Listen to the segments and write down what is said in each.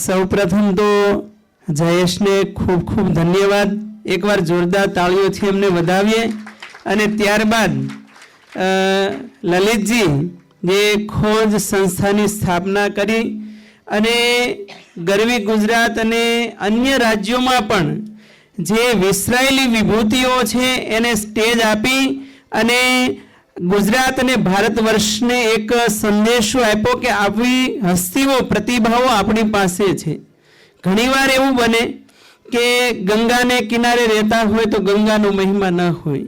સૌપ્રથમ તો જયેશને ખૂબ ખૂબ ધન્યવાદ. એકવાર જોરદાર તાળીઓથી એમને વધાવીએ. અને ત્યારબાદ લલિતજી જે ખોજ સંસ્થાની સ્થાપના કરી અને ગરવી ગુજરાત અને અન્ય રાજ્યોમાં પણ જે વિસરાયેલી વિભૂતિઓ છે એને સ્ટેજ આપી અને ગુજરાત અને ભારત વર્ષને એક સંદેશો આપ્યો કે આવી હસ્તીઓ પ્રતિભાઓ આપણી પાસે છે. ઘણીવાર એવું બને કે ગંગાને કિનારે રહેતા હોય તો ગંગાનો મહિમા ન હોય,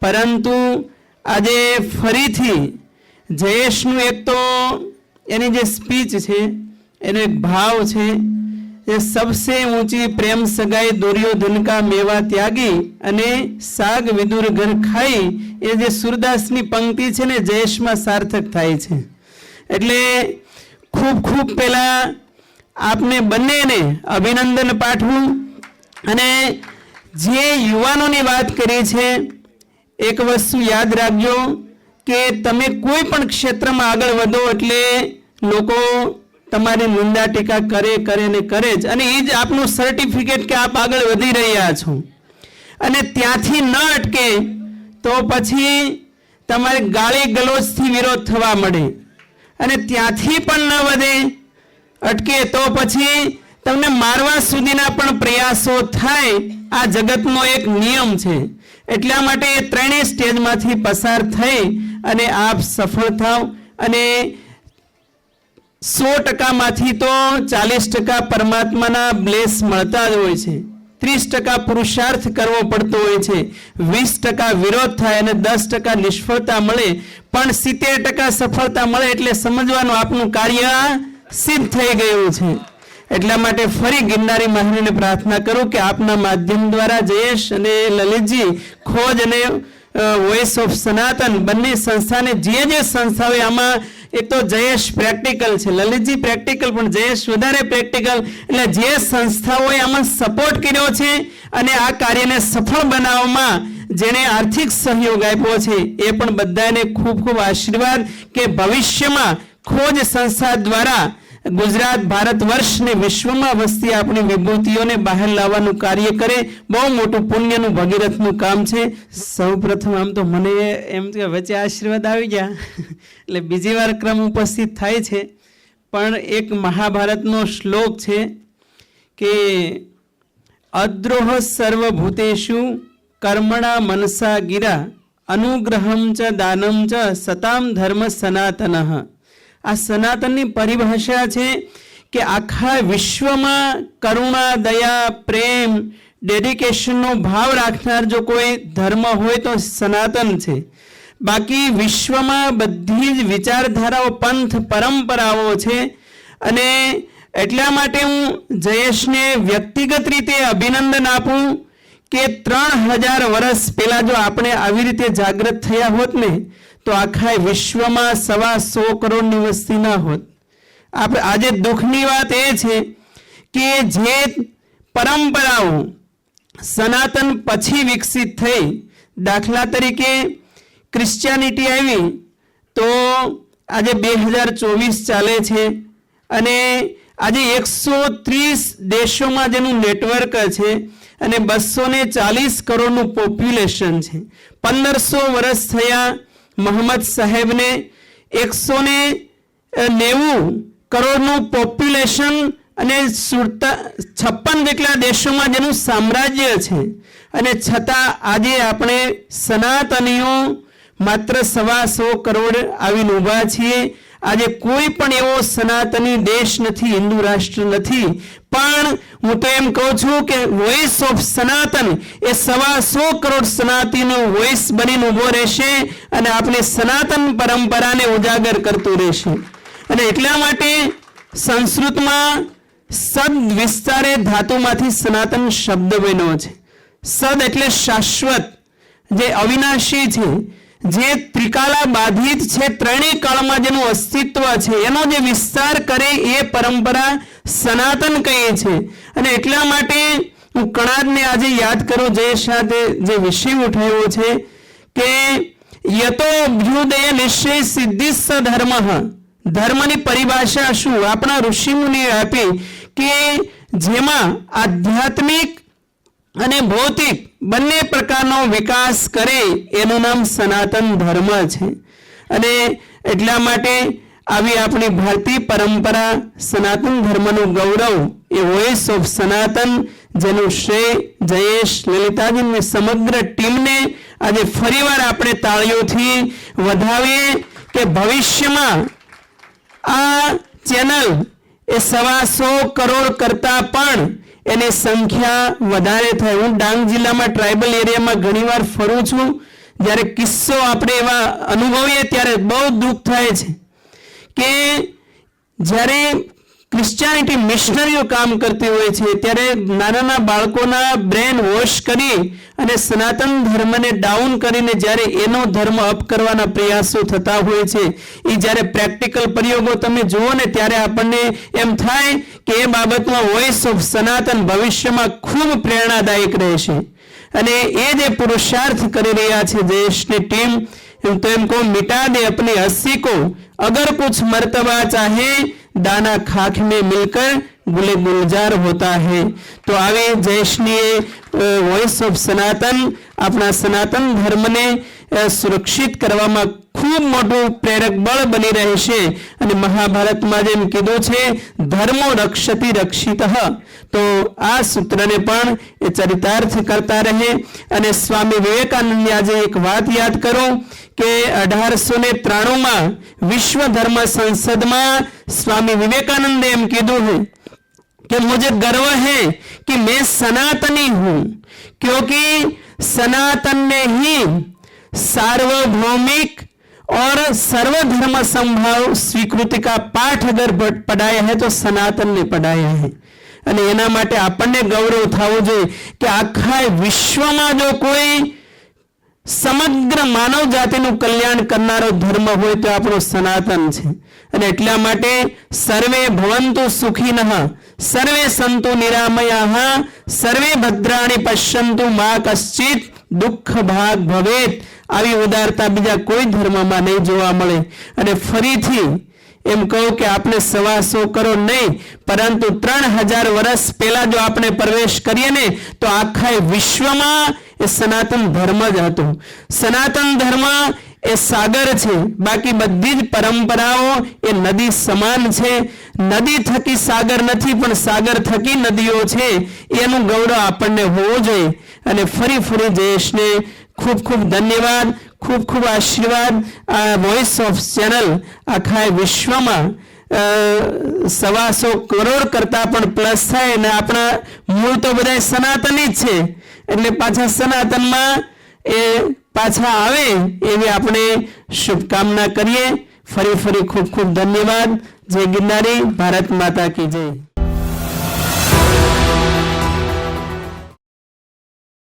પરંતુ આજે ફરીથી જયેશનું એક તો એની જે સ્પીચ છે એનો એક ભાવ છે, એ સબસે ઊંચી પ્રેમ સગાઈ દુર્યોધન કા મેવા ત્યાગી અને સાગ વિદુર ઘર ખાઈ, એ જે સુરદાસની પંક્તિ છે ને જયેશમાં સાર્થક થાય છે. એટલે ખૂબ ખૂબ પહેલા આપને બંનેને અભિનંદન પાઠવું. અને જે યુવાનોની વાત કરી છે, એક વસ્તુ યાદ રાખજો કે તમે કોઈ પણ ક્ષેત્રમાં આગળ વધો એટલે લોકો તમારી નિંદા ટીકા કરે ને કરે જ, અને એ જ આપનું સર્ટિફિકેટ કે આપ આગળ વધી રહ્યા છો. અને ત્યાંથી ન અટકે તો પછી તમારે ગાળી ગલોચથી વિરોધ થવા મળે, અને ત્યાંથી પણ ન વધે અટકે તો પછી તમને મારવા સુધીના પણ પ્રયાસો થાય. આ જગતનો એક નિયમ છે. એટલા માટે એ ત્રણેય સ્ટેજમાંથી પસાર થઈ અને આપ સફળ થાવ. અને 100%માંથી તો 40% પરમાત્માના બ્લેસ મળતા જ હોય છે, 30% પુરુષાર્થ કરવો પડતો હોય છે, 20% વિરોધ થાય અને 10% નિષ્ફળતા મળે, પણ 70% સફળતા મળે એટલે સમજવાનું આપનું કાર્ય સિદ્ધ થઈ ગયું છે. એટલા માટે ફરી ગિરનારી મહારાજને પ્રાર્થના કરું કે આપના માધ્યમ દ્વારા જયેશ અને લલિતજી ખોજ અને વોઇસ ઓફ સનાતન બંને સંસ્થાને જે સંસ્થાઓ આમાં, એક તો જયેશ પ્રેક્ટિકલ છે, લલિતજી પ્રેક્ટિકલ, પણ જયેશ વધારે પ્રેક્ટિકલ, એટલે જે સંસ્થાઓએ આમાં સપોર્ટ કર્યો છે અને આ કાર્યને સફળ બનાવવામાં જેણે આર્થિક સહયોગ આપ્યો છે, એ પણ બધાને ખૂબ ખૂબ આશીર્વાદ કે ભવિષ્યમાં ખોજ સંસ્થા દ્વારા ગુજરાત ભારત વર્ષ ને વિશ્વમાં વસતી આપણી વિભૂતિઓને બહાર લાવવાનું કાર્ય કરે. બહુ મોટું પુણ્યનું ભગીરથનું કામ છે. સૌપ્રથમ આમ તો મને એમ કે વચ્ચે આશીર્વાદ આવી ગયા એટલે બીજી વાર ક્રમ ઉપસ્થિત થાય છે. પણ એક મહાભારતનો શ્લોક છે કે અદ્રોહ સર્વભૂતેષુ કર્મણા મનસા ગિરા અનુગ્રહમ ચ દાનમ ચ સતામ ધર્મ સનાતનઃ. આ સનાતનની પરિભાષા છે કે આખા વિશ્વમાં કરુણા, દયા, પ્રેમ, ડેડિકેશનનો ભાવ રાખનાર જો કોઈ ધર્મ હોય તો સનાતન છે. બાકી વિશ્વમાં બધી જ વિચારધારાઓ, પંથ, પરંપરાઓ છે. અને એટલા માટે હું જયેશને વ્યક્તિગત રીતે અભિનંદન આપું કે 3000 વર્ષ પહેલા જો આપણે આવી રીતે જાગૃત થયા હોત ને તો આખા વિશ્વમાં 125 કરોડની વસ્તી ના હોત. આજે દુઃખની વાત એ છે કે જે પરંપરાઓ સનાતન પછી વિકસિત થઈ, દાખલા તરીકે ક્રિશ્ચિયાનિટી આવી તો આજે 2024 ચાલે છે અને આજે 130 દેશોમાં જેનું નેટવર્ક છે અને 240 કરોડનું પોપ્યુલેશન છે. 1500 વર્ષ થયા મોહમ્મદ સાહેબને, 190 કરોડનું પોપ્યુલેશન અને 56 જેટલા દેશોમાં જેનું સામ્રાજ્ય છે. અને છતાં આજે આપણે સનાતનીઓ માત્ર 125 કરોડ આવીને ઊભા છીએ. આજે કોઈ પણ એવો સનાતની દેશ નથી, હિન્દુ રાષ્ટ્ર નથી, પણ હું તો એમ કહું છું કે વોઇસ ઓફ સનાતન એ 125 કરોડ સનાતનીનો વોઇસ બનીને ઊભો રહેશે અને આપણે સનાતન પરંપરાને ઉજાગર કરતું રહેશે. અને એટલા માટે સંસ્કૃતમાં સદ વિસ્તારે ધાતુમાંથી સનાતન શબ્દ બન્યો છે. સદ એટલે શાશ્વત, જે અવિનાશી છે, જે ત્રિકાલા બાધિત છે, ત્રણેય કાળમાં જેનું અસ્તિત્વ છે, એનો જે વિસ્તાર કરે એ પરંપરા સનાતન કહે છે. અને એટલા માટે હું કણાદને આજે યાદ કરું, જે સાથે જે વિષય ઉઠાવ્યો છે કે યતો અભ્યુદય નિશ્ચય સિદ્ધિ ધર્મ. ધર્મની પરિભાષા શું આપણા ઋષિમુનિએ આપી કે જેમાં આધ્યાત્મિક અને ભૌતિક બંને પ્રકારનો વિકાસ કરે એનું નામ સનાતન ધર્મ છે. અને એટલા માટે આવી આપણી ભારતીય પરંપરા સનાતન ધર્મનું ગૌરવ એ વોઇસ ઓફ સનાતન, જેનું શ્રેય જયેશ, લલિતાજીની સમગ્ર ટીમને આજે ફરીવાર આપણે તાળીઓથી વધાવીએ કે ભવિષ્યમાં આ ચેનલ એ 125 કરોડ કરતા પણ એની સંખ્યા વધારે થાય. હું ડાંગ જિલ્લામાં ટ્રાઇબલ એરિયામાં ઘણીવાર ફરું છું. જ્યારે કિસ્સો આપણે એવા અનુભવીએ ત્યારે બહુ દુઃખ થાય છે કે જ્યારે ક્રિશ્ચિયાનિટી મિશનરીઓ કામ કરતી હોય છે ત્યારે નાના બાળકોના બ્રેન વોશ કરી અને સનાતન ધર્મને ડાઉન કરીને જ્યારે એનો ધર્મ અપ કરવાના પ્રયાસો થતા હોય છે, એ જ્યારે પ્રેક્ટિકલ પ્રયોગો તમે જુઓ ને ત્યારે આપણને એમ થાય કે એ બાબતમાં વોઇસ ઓફ સનાતન ભવિષ્યમાં ખૂબ પ્રેરણાદાયક રહેશે. અને એ જે પુરુષાર્થ કરી રહ્યા છે દેશની ટીમ, तो इनको मिटा दे अपनी हस्ती को, अगर कुछ मर्तबा चाहे दाना खाक में मिलकर गुले गुलजार होता है. तो आवे जयश्री वॉइस ऑफ सनातन अपना सनातन धर्म ने सुरक्षित કરવામાં ખૂબ મોટું પ્રેરક બળ બની રહેશે. અને મહાભારતમાં જેમ કીધું છે ધર્મો રક્ષતિ રક્ષિતઃ, તો આ સૂત્રને પણ એ ચરિતાર્થ કરતા રહે. અને સ્વામી વિવેકાનંદની આજે એક વાત યાદ કરું કે 1893માં વિશ્વ ધર્મ સંસદમાં સ્વામી વિવેકાનંદે એમ કીધું है कि मुझे गर्व है कि मैं सनातनी हूं, क्योंकि सनातन ने ही सार्वभौमिक और सर्वधर्म संभाव स्वीकृति का पाठ अगर पढ़ाया है तो सनातन ने पढ़ाया है. અને એના માટે આપણને ગૌરવ થવું જોઈએ કે આખા વિશ્વમાં જો કોઈ સમગ્ર માનવ જાતિનું કલ્યાણ કરનારો ધર્મ હોય તો આપણો સનાતન છે. અને એટલા માટે સર્વે ભવંતુ સુખીનઃ, સર્વે સંતુ નિરામયાઃ, સર્વે ભદ્રાણિ પશ્યંતુ મા કશ્ચિત દુઃખ ભાગ ભવેત. આવી ઉદારતા બીજા કોઈ ધર્મમાં નહીં જોવા મળે. અને ફરીથી એમ કહું કે આપણે 125 કરોડ નહીં પરંતુ 3000 વર્ષ પહેલા જો આપણે પ્રવેશ કરીએ ને તો આખા વિશ્વમાં એ સનાતન ધર્મ જ હતો. સનાતન ધર્મ એ સાગર છે, બાકી બધી જ પરંપરાઓ એ નદી સમાન છે. નદી થકી સાગર નથી પણ સાગર થકી નદીઓ છે, એનું ગૌરવ આપણને હોવું જોઈએ. અને ફરી ફરી દેશને ખૂબ ખૂબ ધન્યવાદ, ખૂબ ખૂબ આશીર્વાદ. આ વોઇસ ઓફ ચેનલ આખા વિશ્વમાં 125 કરોડ કરતા પણ પ્લસ થાય. અને આપણા મૂળ તો બધા સનાતની જ છે, એટલે પાછા સનાતનમાં એ પાછા આવે એવી આપણે શુભકામના કરીએ. ફરી ફરી ખૂબ ખૂબ ધન્યવાદ. જય ગિરનારી, ભારત માતા કી જય.